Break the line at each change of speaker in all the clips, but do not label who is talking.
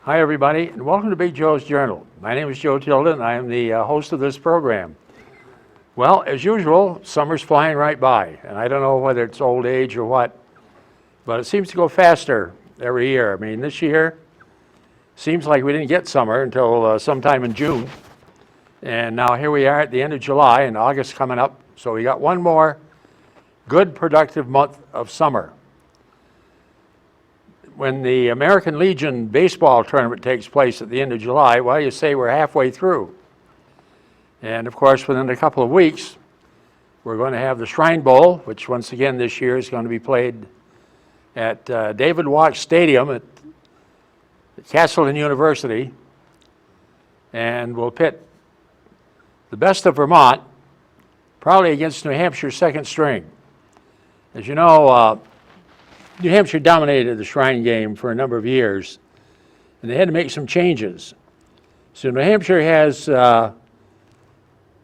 Hi everybody, and welcome to Big Joe's Journal. My name is Joe Tilden, and I am the host of this program. Well, as usual, summer's flying right by, and I don't know whether it's old age or what, but it seems to go faster every year. I mean, this year, seems like we didn't get summer until sometime in June, and now here we are at the end of July, and August coming up, so we got one more good, productive month of summer. When the American Legion baseball tournament takes place at the end of July, well, you say we're halfway through. And of course, within a couple of weeks, we're going to have the Shrine Bowl, which once again this year is going to be played at David Walk Stadium at Castleton University. And we'll pit the best of Vermont, probably against New Hampshire's second string. As you know, New Hampshire dominated the Shrine game for a number of years, and they had to make some changes. So New Hampshire has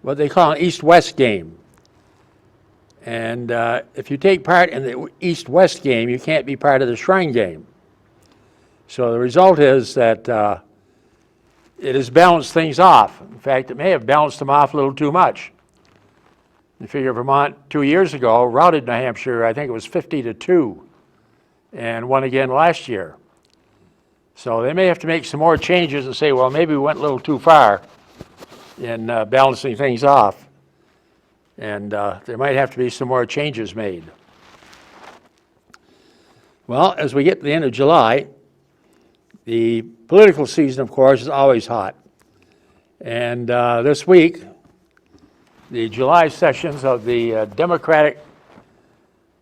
what they call an East-West game. And if you take part in the East-West game, you can't be part of the Shrine game. So the result is that it has balanced things off. In fact, it may have balanced them off a little too much. You figure Vermont 2 years ago routed New Hampshire, I think it was 50-2. And won again last year. So they may have to make some more changes and say, well, maybe we went a little too far in balancing things off. And there might have to be some more changes made. Well, as we get to the end of July, the political season, of course, is always hot. And this week, the July sessions of the Democratic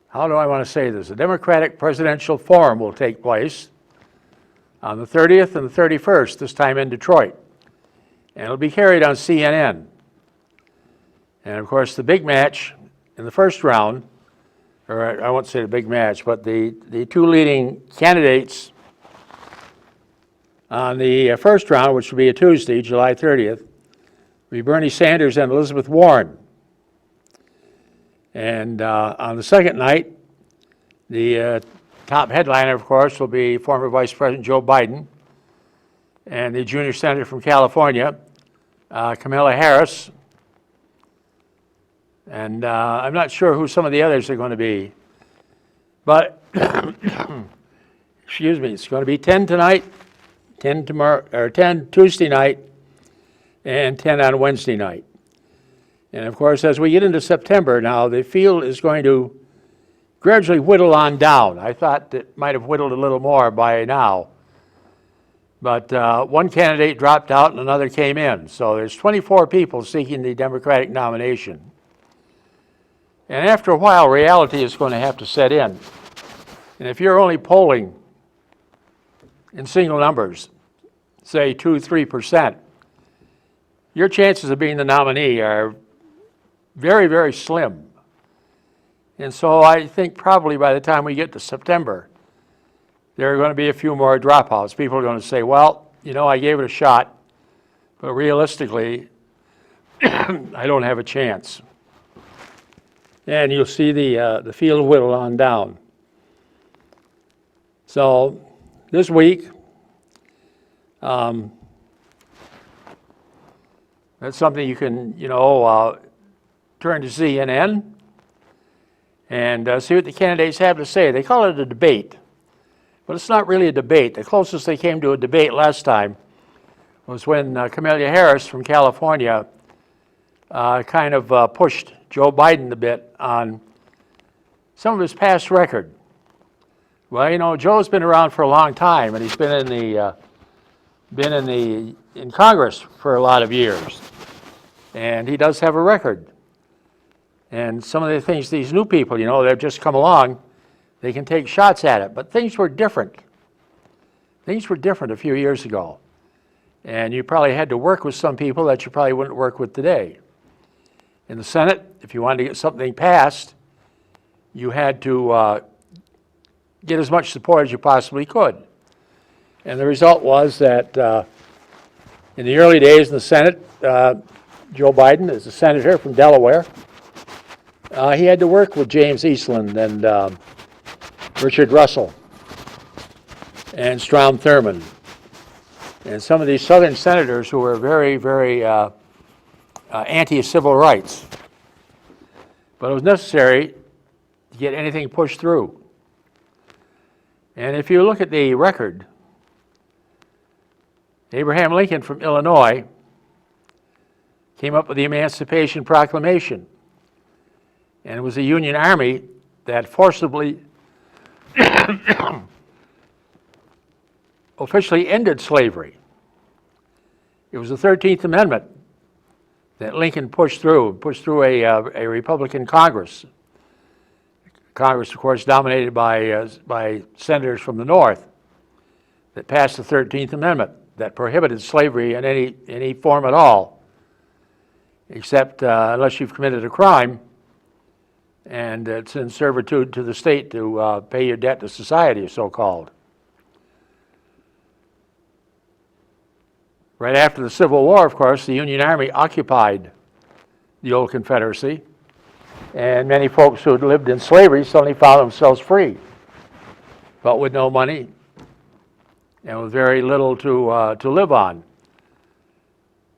how do I want to say this? The Democratic Presidential Forum will take place on the 30th and the 31st, this time in Detroit. And it'll be carried on CNN. And of course, the big match in the first round, or I won't say the big match, but the two leading candidates on the first round, which will be a Tuesday, July 30th, will be Bernie Sanders and Elizabeth Warren. And on the second night, the top headliner, of course, will be former Vice President Joe Biden and the junior senator from California, Kamala Harris. And I'm not sure who some of the others are going to be. But, excuse me, it's going to be 10 tonight, 10 tomorrow, or 10 Tuesday night, and 10 on Wednesday night. And of course, as we get into September now, the field is going to gradually whittle on down. I thought it might have whittled a little more by now. But one candidate dropped out and another came in. So there's 24 people seeking the Democratic nomination. And after a while, reality is going to have to set in. And if you're only polling in single numbers, say 2-3%, your chances of being the nominee are very, very slim. And so I think probably by the time we get to September, there are going to be a few more dropouts. People are going to say, well, you know, I gave it a shot, but realistically, I don't have a chance. And you'll see the field whittle on down. So this week, that's something you can, turn to CNN and see what the candidates have to say. They call it a debate, but it's not really a debate. The closest they came to a debate last time was when Kamala Harris from California kind of pushed Joe Biden a bit on some of his past record. Well, you know, Joe's been around for a long time, and he's been in Congress for a lot of years, and he does have a record. And some of the things these new people, they've just come along, they can take shots at it. But things were different. Things were different a few years ago. And you probably had to work with some people that you probably wouldn't work with today. In the Senate, if you wanted to get something passed, you had to get as much support as you possibly could. And the result was that in the early days in the Senate, Joe Biden is a senator from Delaware. He had to work with James Eastland and Richard Russell and Strom Thurmond and some of these Southern senators who were very, very anti-civil rights. But it was necessary to get anything pushed through. And if you look at the record, Abraham Lincoln from Illinois came up with the Emancipation Proclamation. And it was the Union Army that forcibly officially ended slavery. It was the 13th Amendment that Lincoln pushed through a Republican Congress. Congress, of course, dominated by senators from the North, that passed the 13th Amendment that prohibited slavery in any form at all, except unless you've committed a crime and it's in servitude to the state to pay your debt to society, so-called. Right after the Civil War, of course, the Union Army occupied the old Confederacy, and many folks who had lived in slavery suddenly found themselves free, but with no money and with very little to live on.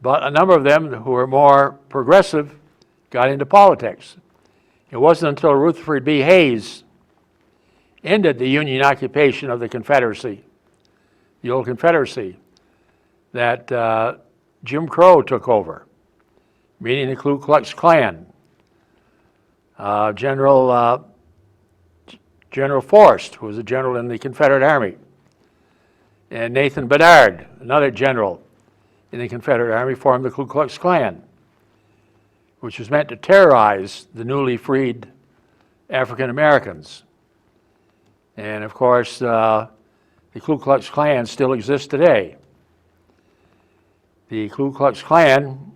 But a number of them who were more progressive got into politics. It wasn't until Rutherford B. Hayes ended the Union occupation of the Confederacy, the old Confederacy, that Jim Crow took over, meaning the Ku Klux Klan. General Forrest, who was a general in the Confederate Army, and Nathan Bedard, another general in the Confederate Army, formed the Ku Klux Klan, which was meant to terrorize the newly freed African Americans. And of course, the Ku Klux Klan still exists today. The Ku Klux Klan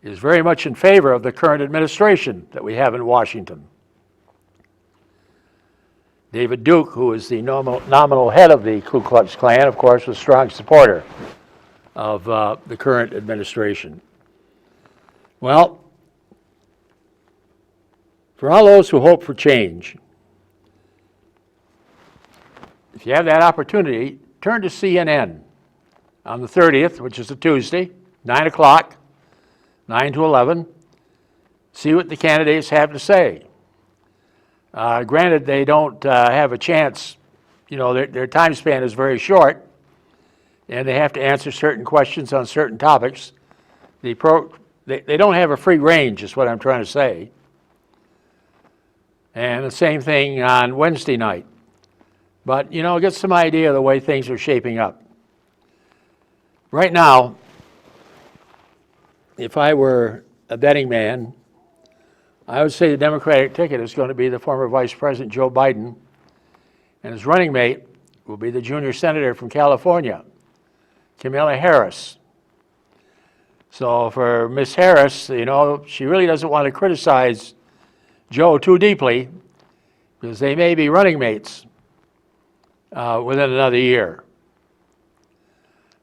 is very much in favor of the current administration that we have in Washington. David Duke, who is the nominal head of the Ku Klux Klan, of course, was a strong supporter of the current administration. Well, for all those who hope for change, if you have that opportunity, turn to CNN on the 30th, which is a Tuesday, 9 o'clock, 9 to 11, see what the candidates have to say. Granted, they don't have a chance, you know, their time span is very short, and they have to answer certain questions on certain topics. They don't have a free range, is what I'm trying to say. And the same thing on Wednesday night. But, you know, get some idea of the way things are shaping up. Right now, if I were a betting man, I would say the Democratic ticket is going to be the former Vice President Joe Biden, and his running mate will be the junior senator from California, Kamala Harris. So for Miss Harris, you know, she really doesn't want to criticize Joe too deeply because they may be running mates within another year.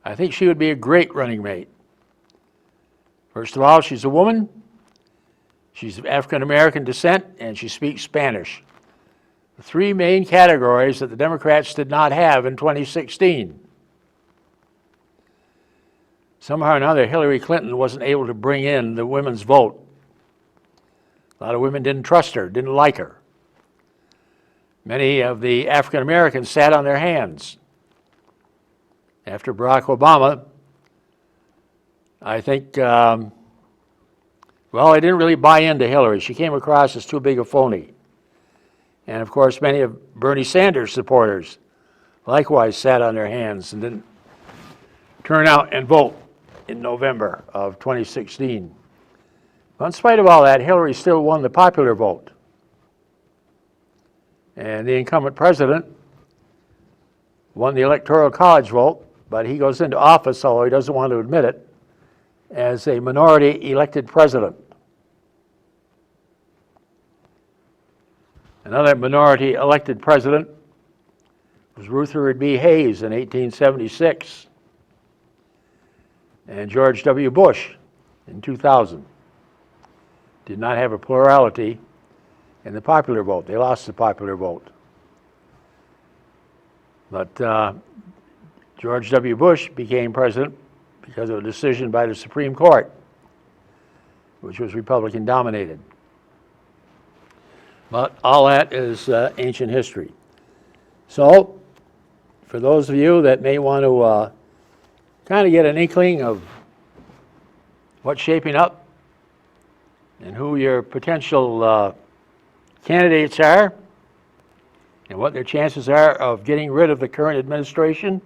I think she would be a great running mate. First of all, she's a woman, she's of African American descent, and she speaks Spanish. The three main categories that the Democrats did not have in 2016. Somehow or another, Hillary Clinton wasn't able to bring in the women's vote. A lot of women didn't trust her, didn't like her. Many of the African Americans sat on their hands. After Barack Obama, I think, well, they didn't really buy into Hillary. She came across as too big a phony. And of course, many of Bernie Sanders' supporters likewise sat on their hands and didn't turn out and vote in November of 2016. But in spite of all that, Hillary still won the popular vote. And the incumbent president won the Electoral College vote, but he goes into office, although he doesn't want to admit it, as a minority elected president. Another minority elected president was Rutherford B. Hayes in 1876 and George W. Bush in 2000. Did not have a plurality in the popular vote. They lost the popular vote. But George W. Bush became president because of a decision by the Supreme Court, which was Republican dominated. But all that is ancient history. So, for those of you that may want to kind of get an inkling of what's shaping up and who your potential candidates are and what their chances are of getting rid of the current administration,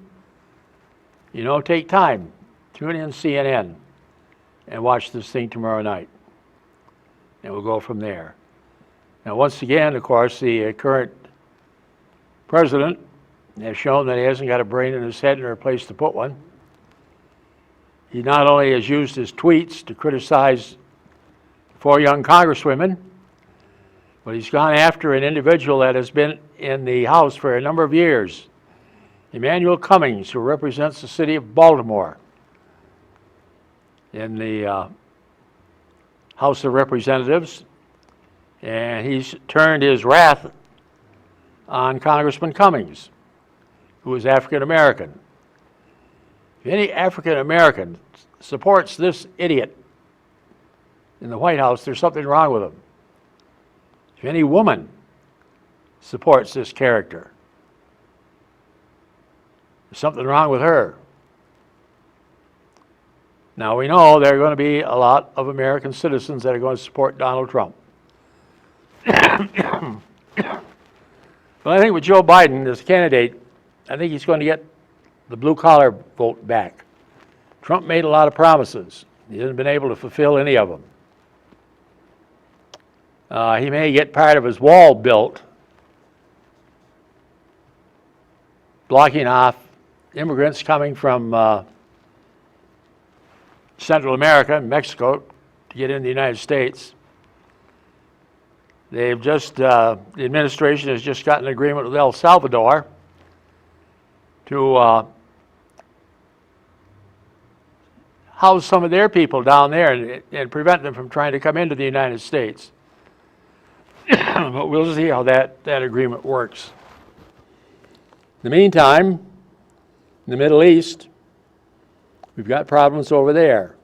you know, take time. Tune in CNN and watch this thing tomorrow night. And we'll go from there. Now, once again, of course, the current president has shown that he hasn't got a brain in his head or a place to put one. He not only has used his tweets to criticize 4 young congresswomen, but he's gone after an individual that has been in the House for a number of years, Emmanuel Cummings, who represents the city of Baltimore in the House of Representatives, and he's turned his wrath on Congressman Cummings, who is African American. If any African American supports this idiot in the White House, there's something wrong with him. If any woman supports this character, there's something wrong with her. Now, we know there are going to be a lot of American citizens that are going to support Donald Trump. But I think with Joe Biden as a candidate, I think he's going to get the blue-collar vote back. Trump made a lot of promises. He hasn't been able to fulfill any of them. He may get part of his wall built, blocking off immigrants coming from Central America and Mexico to get into the United States. They've just, the administration has just gotten an agreement with El Salvador to house some of their people down there and prevent them from trying to come into the United States. But we'll see how that agreement works. In the meantime, in the Middle East, we've got problems over there.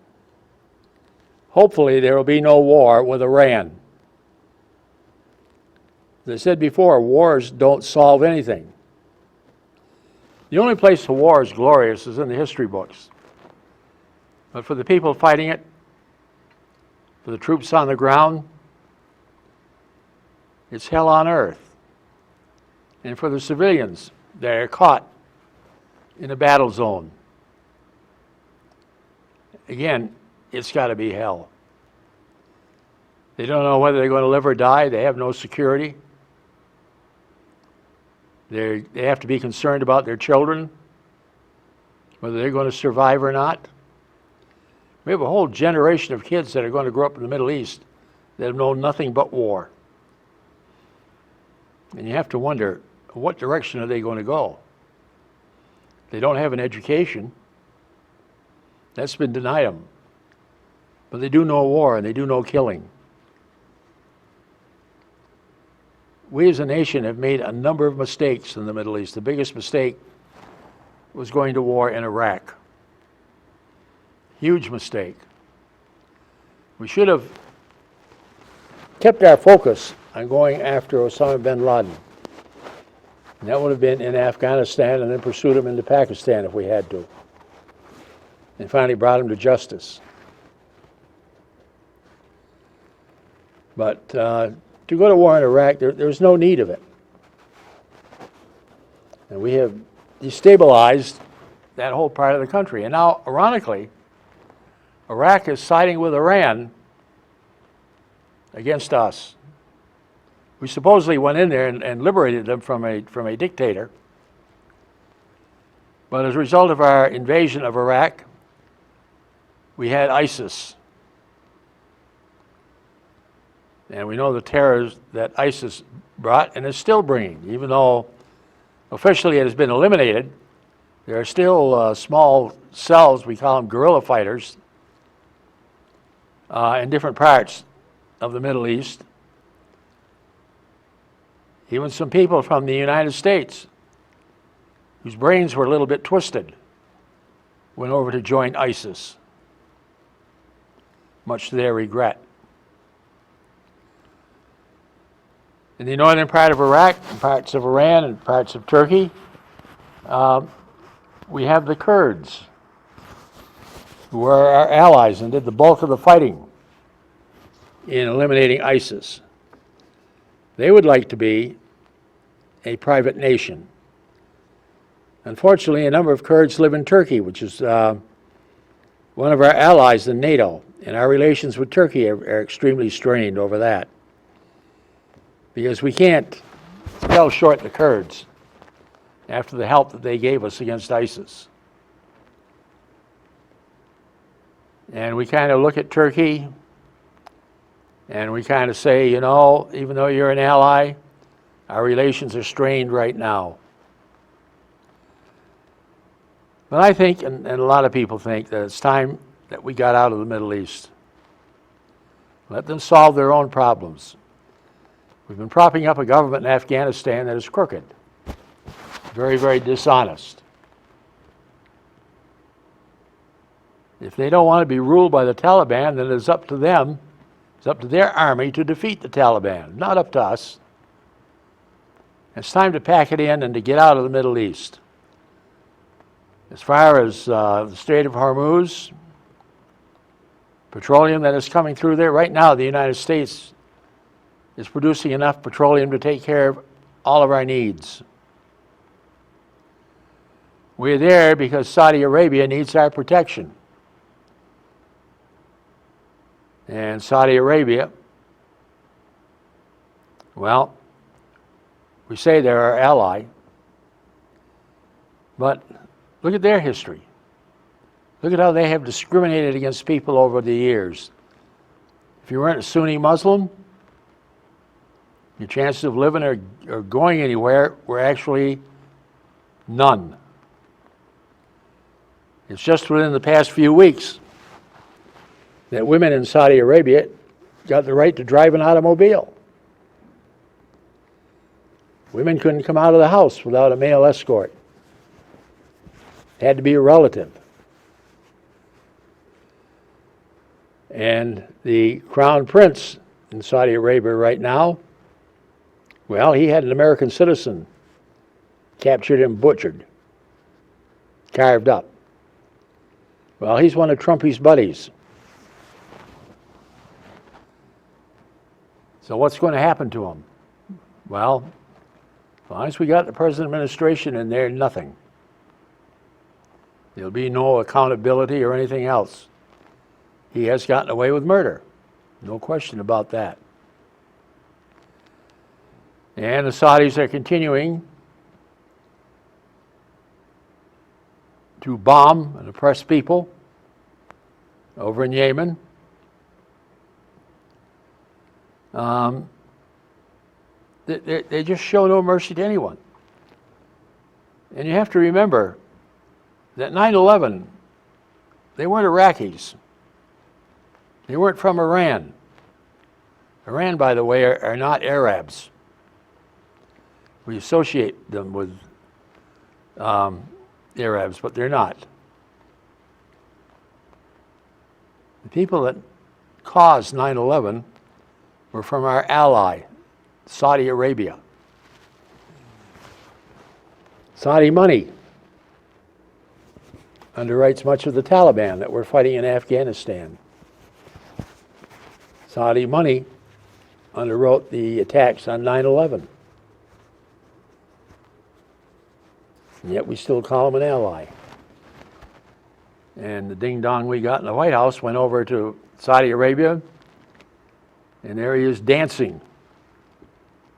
Hopefully there will be no war with Iran. As I said before, wars don't solve anything. The only place a war is glorious is in the history books. But for the people fighting it, for the troops on the ground, it's hell on earth. And for the civilians, they're caught in a battle zone. Again, it's got to be hell. They don't know whether they're going to live or die. They have no security. They have to be concerned about their children, whether they're going to survive or not. We have a whole generation of kids that are going to grow up in the Middle East that have known nothing but war. And you have to wonder, what direction are they going to go? They don't have an education. That's been denied them. But they do know war and they do know killing. We as a nation have made a number of mistakes in the Middle East. The biggest mistake was going to war in Iraq. Huge mistake. We should have kept our focus on going after Osama bin Laden. And that would have been in Afghanistan and then pursued him into Pakistan if we had to. And finally brought him to justice. But to go to war in Iraq, there's no need of it. And we have destabilized that whole part of the country. And now, ironically, Iraq is siding with Iran against us. We supposedly went in there and liberated them from a dictator. But as a result of our invasion of Iraq, we had ISIS. And we know the terrors that ISIS brought and is still bringing. Even though officially it has been eliminated, there are still small cells, we call them guerrilla fighters, in different parts of the Middle East. Even some people from the United States whose brains were a little bit twisted went over to join ISIS, much to their regret. In the northern part of Iraq, parts of Iran, and parts of Turkey, we have the Kurds, who are our allies and did the bulk of the fighting in eliminating ISIS. They would like to be a private nation. Unfortunately, a number of Kurds live in Turkey, which is one of our allies in NATO, and our relations with Turkey are extremely strained over that, because we can't sell short the Kurds after the help that they gave us against ISIS. And we kind of look at Turkey and we kind of say, you know, even though you're an ally, our relations are strained right now. But I think, and a lot of people think, that it's time that we got out of the Middle East. Let them solve their own problems. We've been propping up a government in Afghanistan that is crooked, very, very dishonest. If they don't want to be ruled by the Taliban, then it's up to them, it's up to their army to defeat the Taliban, not up to us. It's time to pack it in and to get out of the Middle East. As far as the Strait of Hormuz, petroleum that is coming through there, right now the United States is producing enough petroleum to take care of all of our needs. We're there because Saudi Arabia needs our protection. And Saudi Arabia, well, we say they're our ally, but look at their history. Look at how they have discriminated against people over the years. If you weren't a Sunni Muslim, your chances of living or going anywhere were actually none. It's just within the past few weeks that women in Saudi Arabia got the right to drive an automobile. Women couldn't come out of the house without a male escort. It had to be a relative. And the crown prince in Saudi Arabia right now, well, he had an American citizen captured and butchered, carved up. Well, he's one of Trumpy's buddies. So what's going to happen to him? Well, as long as we got the present administration in there, nothing. There'll be no accountability or anything else. He has gotten away with murder. No question about that. And the Saudis are continuing to bomb and oppress people over in Yemen. They just show no mercy to anyone. And you have to remember that 9/11, they weren't Iraqis. They weren't from Iran. Iran, by the way, are not Arabs. We associate them with Arabs, but they're not. The people that caused 9/11 were from our ally, Saudi Arabia. Saudi money underwrites much of the Taliban that we're fighting in Afghanistan. Saudi money underwrote the attacks on 9/11. And yet we still call them an ally. And the ding-dong we got in the White House went over to Saudi Arabia, and there he is dancing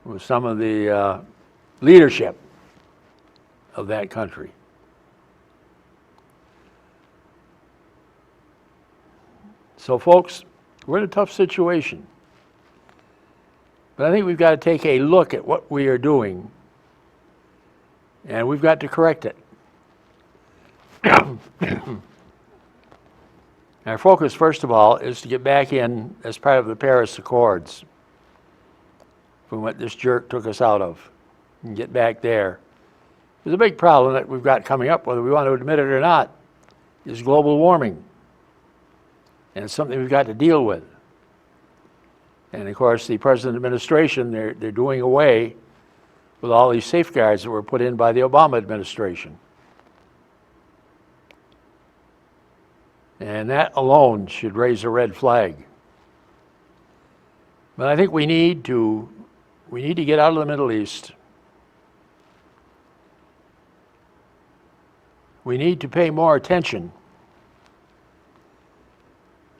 with some of the leadership of that country. So folks, we're in a tough situation. But I think we've got to take a look at what we are doing, and we've got to correct it. Our focus, first of all, is to get back in as part of the Paris Accords from what this jerk took us out of, and get back there. There's a big problem that we've got coming up, whether we want to admit it or not, is global warming. And it's something we've got to deal with. And of course, the present administration, they're doing away with all these safeguards that were put in by the Obama administration. And that alone should raise a red flag. But I think we need to get out of the Middle East. We need to pay more attention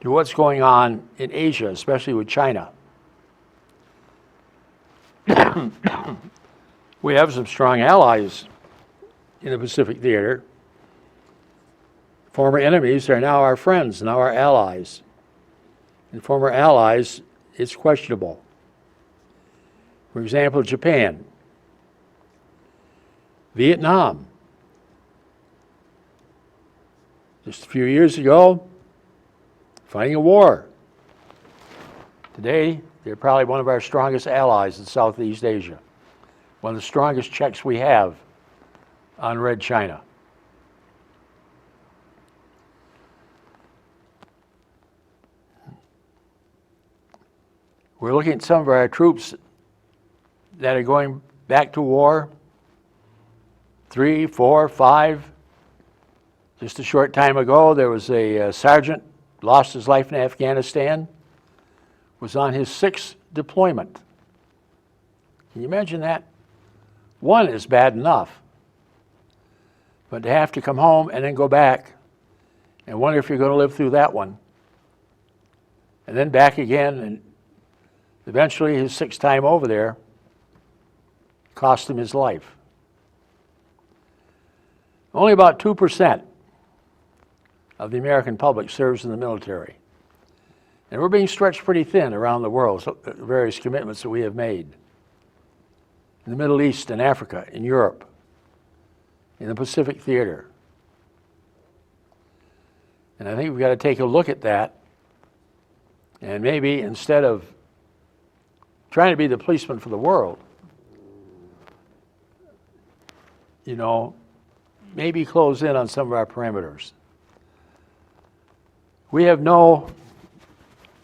to what's going on in Asia, especially with China. We have some strong allies in the Pacific theater. Former enemies are now our friends, now our allies. And former allies, it's questionable. For example, Japan, Vietnam. Just a few years ago, fighting a war. Today, they're probably one of our strongest allies in Southeast Asia. One of the strongest checks we have on Red China. We're looking at some of our troops that are going back to war. 3, 4, 5. Just a short time ago, there was a sergeant lost his life in Afghanistan, was on his 6th deployment. Can you imagine that? One is bad enough, but to have to come home and then go back and wonder if you're going to live through that one, and then back again, and eventually his 6th time over there cost him his life. Only about 2% of the American public serves in the military. And we're being stretched pretty thin around the world, so various commitments that we have made. In the Middle East and Africa, in Europe, in the Pacific theater. And I think we've got to take a look at that, and maybe instead of trying to be the policeman for the world, maybe close in on some of our parameters. We have no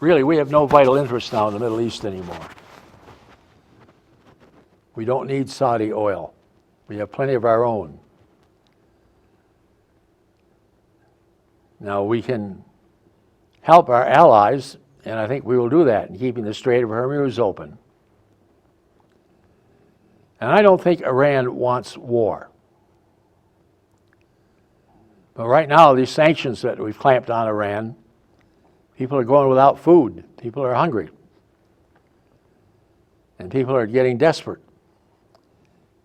vital interest now in the Middle East anymore. We don't need Saudi oil. We have plenty of our own. Now we can help our allies, and I think we will do that in keeping the Strait of Hormuz open. And I don't think Iran wants war. But right now, these sanctions that we've clamped on Iran, people are going without food. People are hungry. And people are getting desperate.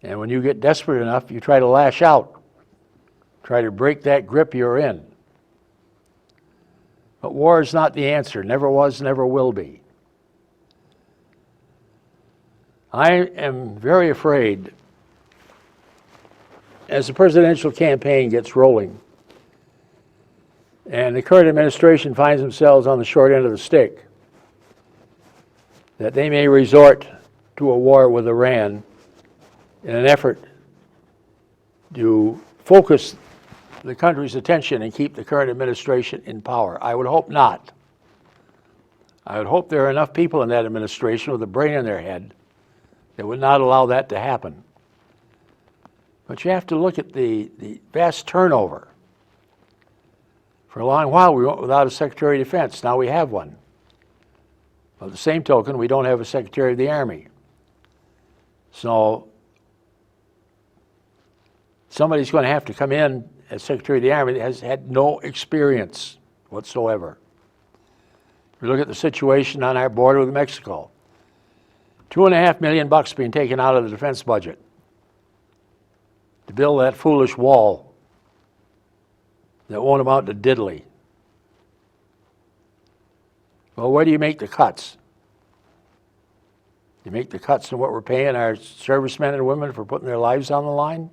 And when you get desperate enough, you try to lash out. Try to break that grip you're in. But war is not the answer. Never was, never will be. I am very afraid, as the presidential campaign gets rolling, and the current administration finds themselves on the short end of the stick, that they may resort to a war with Iran in an effort to focus the country's attention and keep the current administration in power. I would hope not. I would hope there are enough people in that administration with a brain in their head that would not allow that to happen. But you have to look at the vast turnover. For a long while, we went without a Secretary of Defense. Now we have one. By the same token, we don't have a Secretary of the Army. So somebody's going to have to come in as Secretary of the Army that has had no experience whatsoever. We look at the situation on our border with Mexico. $2.5 million being taken out of the defense budget to build that foolish wall that won't amount to diddly. Well, where do you make the cuts? You make the cuts in what we're paying our servicemen and women for putting their lives on the line?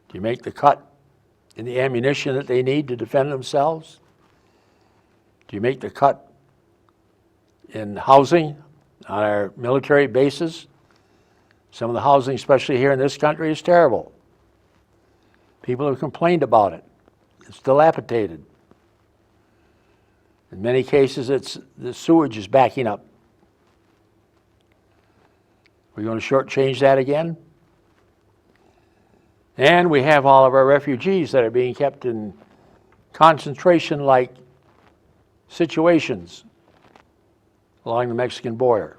Do you make the cut in the ammunition that they need to defend themselves? Do you make the cut in housing on our military bases? Some of the housing, especially here in this country, is terrible. People have complained about it. It's dilapidated. In many cases, the sewage is backing up. We're going to shortchange that again. And we have all of our refugees that are being kept in concentration-like situations along the Mexican border.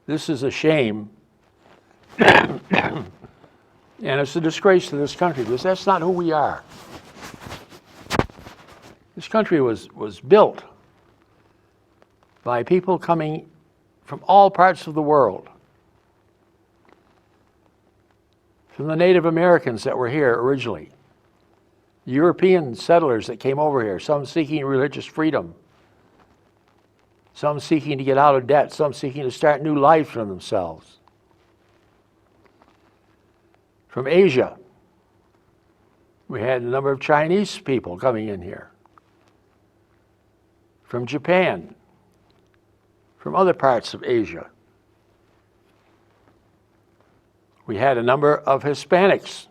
This is a shame, and it's a disgrace to this country, because that's not who we are. This country was built by people coming from all parts of the world, from the Native Americans that were here originally, European settlers that came over here, some seeking religious freedom, some seeking to get out of debt, some seeking to start new life for themselves. From Asia, we had a number of Chinese people coming in here. From Japan, from other parts of Asia. We had a number of Hispanics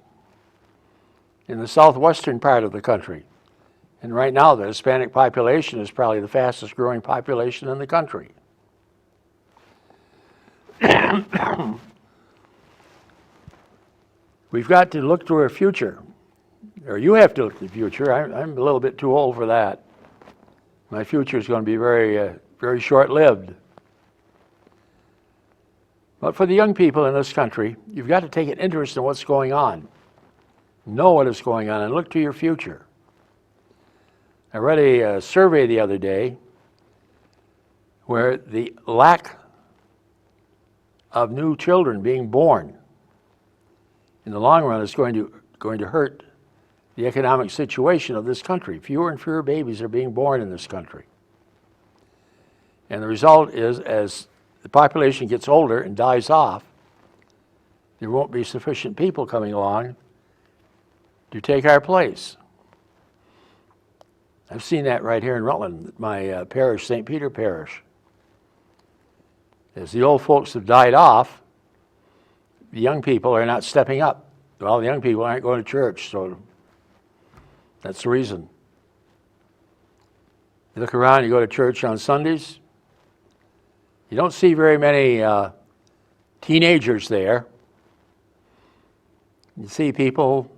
in the southwestern part of the country. And right now, the Hispanic population is probably the fastest growing population in the country. We've got to look to our future, or you have to look to the future. I'm a little bit too old for that. My future is going to be very short-lived. But for the young people in this country, you've got to take an interest in what's going on. Know what is going on and look to your future. I read a survey the other day where the lack of new children being born in the long run is going to hurt the economic situation of this country. Fewer and fewer babies are being born in this country. And the result is, as the population gets older and dies off, there won't be sufficient people coming along to take our place. I've seen that right here in Rutland, my parish, St. Peter Parish. As the old folks have died off, the young people are not stepping up. Well, the young people aren't going to church, so that's the reason. You look around, you go to church on Sundays, you don't see very many teenagers there. You see people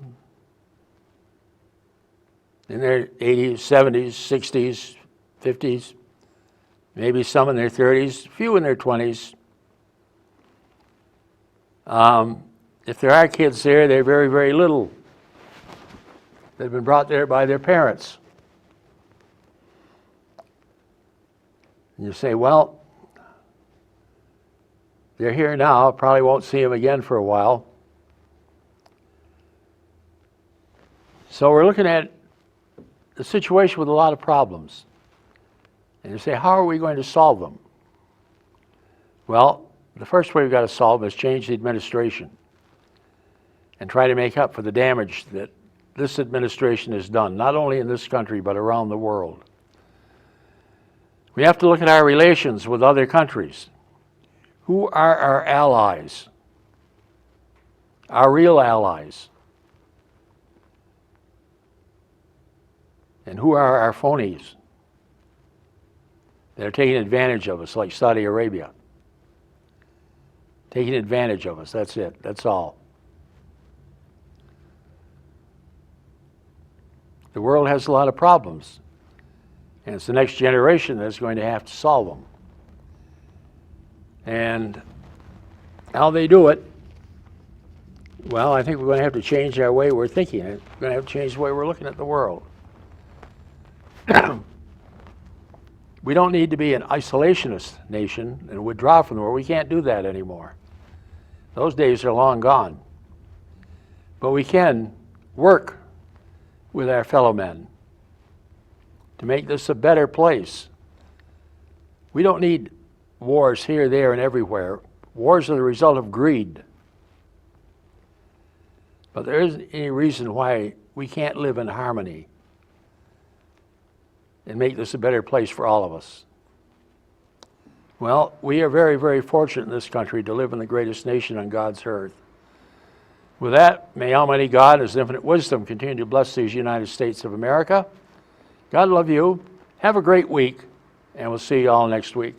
in their 80s, 70s, 60s, 50s, maybe some in their 30s, a few in their 20s. If there are kids there, they're very, very little. They've been brought there by their parents. And you say, well, they're here now, probably won't see them again for a while. So we're looking at a situation with a lot of problems. And you say, how are we going to solve them? Well, the first way we've got to solve them is change the administration and try to make up for the damage that this administration has done, not only in this country, but around the world. We have to look at our relations with other countries. Who are our allies? Our real allies? And who are our phonies that are taking advantage of us, like Saudi Arabia? Taking advantage of us, that's it, that's all. The world has a lot of problems, and it's the next generation that's going to have to solve them. And how they do it, well, I think we're going to have to change our way we're thinking. We're going to have to change the way we're looking at the world. We don't need to be an isolationist nation and withdraw from the world. We can't do that anymore. Those days are long gone. But we can work with our fellow men to make this a better place. We don't need wars here, there, and everywhere. Wars are the result of greed. But there isn't any reason why we can't live in harmony and make this a better place for all of us. Well, we are very, very fortunate in this country to live in the greatest nation on God's earth. With that, may Almighty God, His infinite wisdom, continue to bless these United States of America. God love you. Have a great week, and we'll see you all next week.